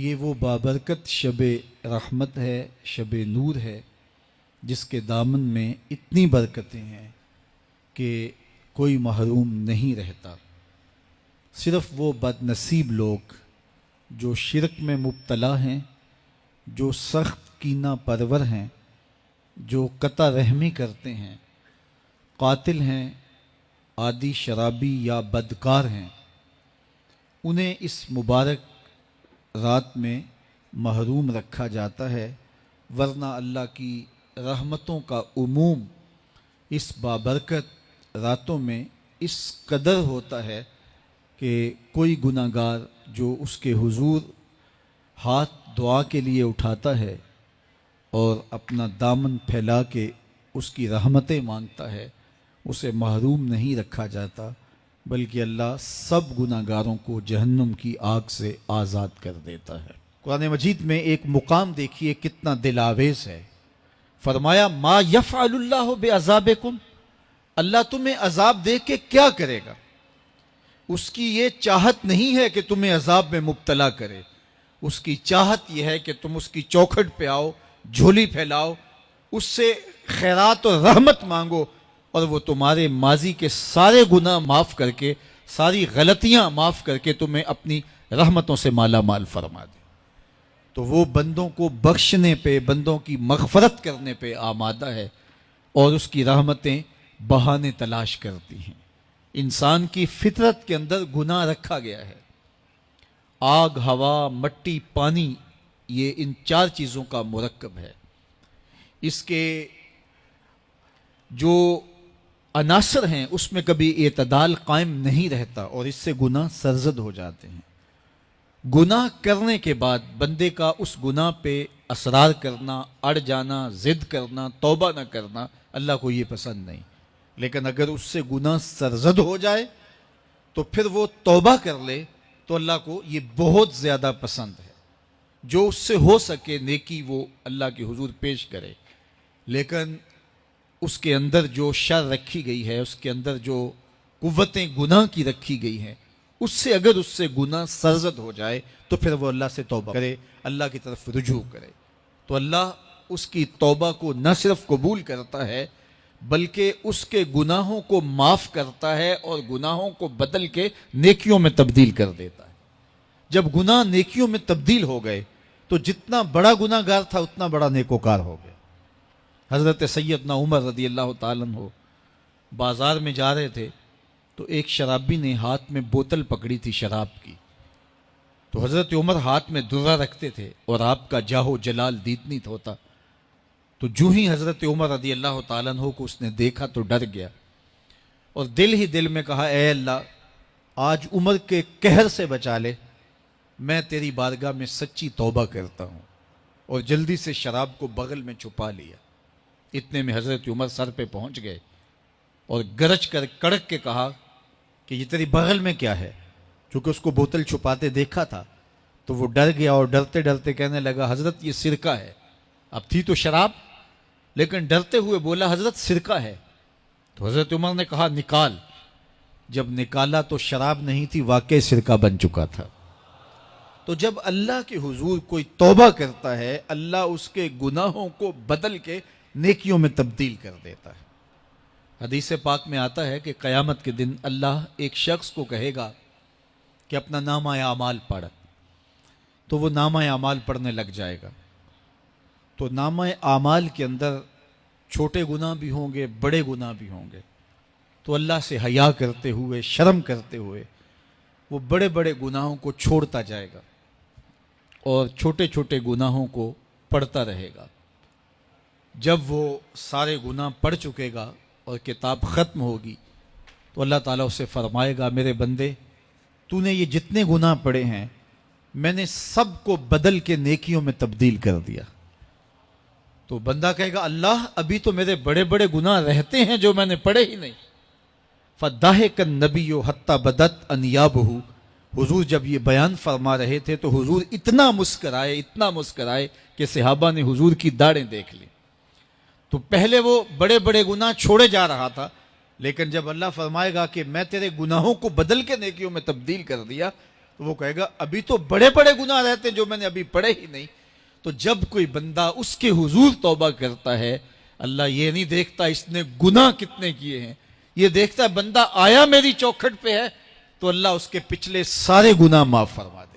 یہ وہ بابرکت شب رحمت ہے، شب نور ہے، جس کے دامن میں اتنی برکتیں ہیں کہ کوئی محروم نہیں رہتا۔ صرف وہ بد نصیب لوگ جو شرک میں مبتلا ہیں، جو سخت کینہ پرور ہیں، جو قطع رحمی کرتے ہیں، قاتل ہیں، عادی شرابی یا بدکار ہیں، انہیں اس مبارک رات میں محروم رکھا جاتا ہے، ورنہ اللہ کی رحمتوں کا عموم اس بابرکت راتوں میں اس قدر ہوتا ہے کہ کوئی گناہ گار جو اس کے حضور ہاتھ دعا کے لیے اٹھاتا ہے اور اپنا دامن پھیلا کے اس کی رحمتیں مانگتا ہے، اسے محروم نہیں رکھا جاتا، بلکہ اللہ سب گناہ گاروں کو جہنم کی آگ سے آزاد کر دیتا ہے۔ قرآن مجید میں ایک مقام دیکھیے کتنا دل آویز ہے۔ فرمایا ما یفعل اللہ بعذابکم، اللہ تمہیں عذاب دے کے کیا کرے گا؟ اس کی یہ چاہت نہیں ہے کہ تمہیں عذاب میں مبتلا کرے، اس کی چاہت یہ ہے کہ تم اس کی چوکھٹ پہ آؤ، جھولی پھیلاؤ، اس سے خیرات اور رحمت مانگو، اور وہ تمہارے ماضی کے سارے گناہ معاف کر کے، ساری غلطیاں معاف کر کے تمہیں اپنی رحمتوں سے مالا مال فرما دے۔ تو وہ بندوں کو بخشنے پہ، بندوں کی مغفرت کرنے پہ آمادہ ہے، اور اس کی رحمتیں بہانے تلاش کرتی ہیں۔ انسان کی فطرت کے اندر گناہ رکھا گیا ہے۔ آگ، ہوا، مٹی، پانی، یہ ان چار چیزوں کا مرکب ہے۔ اس کے جو عناصر ہیں اس میں کبھی اعتدال قائم نہیں رہتا، اور اس سے گناہ سرزد ہو جاتے ہیں۔ گناہ کرنے کے بعد بندے کا اس گناہ پہ اصرار کرنا، اڑ جانا، ضد کرنا، توبہ نہ کرنا اللہ کو یہ پسند نہیں۔ لیکن اگر اس سے گناہ سرزد ہو جائے تو پھر وہ توبہ کر لے تو اللہ کو یہ بہت زیادہ پسند ہے۔ جو اس سے ہو سکے نیکی وہ اللہ کے حضور پیش کرے، لیکن اس کے اندر جو شر رکھی گئی ہے، اس کے اندر جو قوتیں گناہ کی رکھی گئی ہیں، اس سے اگر اس سے گناہ سرزد ہو جائے تو پھر وہ اللہ سے توبہ کرے، اللہ کی طرف رجوع کرے، تو اللہ اس کی توبہ کو نہ صرف قبول کرتا ہے بلکہ اس کے گناہوں کو معاف کرتا ہے اور گناہوں کو بدل کے نیکیوں میں تبدیل کر دیتا ہے۔ جب گناہ نیکیوں میں تبدیل ہو گئے تو جتنا بڑا گناہ گار تھا اتنا بڑا نیکوکار ہو گیا۔ حضرت سیدنا عمر رضی اللہ تعالیٰ عنہ بازار میں جا رہے تھے تو ایک شرابی نے ہاتھ میں بوتل پکڑی تھی شراب کی، تو حضرت عمر ہاتھ میں درہ رکھتے تھے اور آپ کا جاہ و جلال دیدنیت ہوتا، تو جو ہی حضرت عمر رضی اللہ تعالیٰ عنہ کو اس نے دیکھا تو ڈر گیا، اور دل ہی دل میں کہا اے اللہ آج عمر کے قہر سے بچا لے، میں تیری بارگاہ میں سچی توبہ کرتا ہوں، اور جلدی سے شراب کو بغل میں چھپا لیا۔ اتنے میں حضرت عمر سر پہ پہنچ گئے اور گرج کر کڑک کے کہا کہ یہ تیری بغل میں کیا ہے؟ چونکہ اس کو بوتل چھپاتے دیکھا تھا تو وہ ڈر گیا، اور ڈرتے ڈرتے کہنے لگا حضرت یہ سرکہ ہے۔ اب تھی تو شراب، لیکن ڈرتے ہوئے بولا حضرت سرکہ ہے۔ تو حضرت عمر نے کہا نکال۔ جب نکالا تو شراب نہیں تھی، واقعی سرکہ بن چکا تھا۔ تو جب اللہ کے حضور کوئی توبہ کرتا ہے، اللہ اس کے گناہوں کو بدل کے نیکیوں میں تبدیل کر دیتا ہے۔ حدیث پاک میں آتا ہے کہ قیامت کے دن اللہ ایک شخص کو کہے گا کہ اپنا نامہ اعمال پڑھ، تو وہ نامہ اعمال پڑھنے لگ جائے گا۔ تو نامہ اعمال کے اندر چھوٹے گناہ بھی ہوں گے، بڑے گناہ بھی ہوں گے، تو اللہ سے حیا کرتے ہوئے، شرم کرتے ہوئے وہ بڑے بڑے گناہوں کو چھوڑتا جائے گا اور چھوٹے چھوٹے گناہوں کو پڑھتا رہے گا۔ جب وہ سارے گناہ پڑھ چکے گا اور کتاب ختم ہوگی تو اللہ تعالیٰ اسے فرمائے گا میرے بندے تو نے یہ جتنے گناہ پڑھے ہیں میں نے سب کو بدل کے نیکیوں میں تبدیل کر دیا۔ تو بندہ کہے گا اللہ ابھی تو میرے بڑے بڑے گناہ رہتے ہیں جو میں نے پڑھے ہی نہیں۔ فَضَحِكَ النَّبِيُّ حَتَّى بَدَتْ أَنْيَابُهُ، حضور جب یہ بیان فرما رہے تھے تو حضور اتنا مسکرائے کہ صحابہ نے حضور کی داڑھیں دیکھ لی۔ تو پہلے وہ بڑے بڑے گناہ چھوڑے جا رہا تھا، لیکن جب اللہ فرمائے گا کہ میں تیرے گناہوں کو بدل کے نیکیوں میں تبدیل کر دیا تو وہ کہے گا ابھی تو بڑے بڑے گناہ رہتے جو میں نے ابھی پڑھے ہی نہیں. تو جب کوئی بندہ اس کے حضور توبہ کرتا ہے، اللہ یہ نہیں دیکھتا اس نے گناہ کتنے کیے ہیں، یہ دیکھتا ہے بندہ آیا میری چوکھٹ پہ ہے تو اللہ اس کے پچھلے سارے گناہ معاف فرما دے.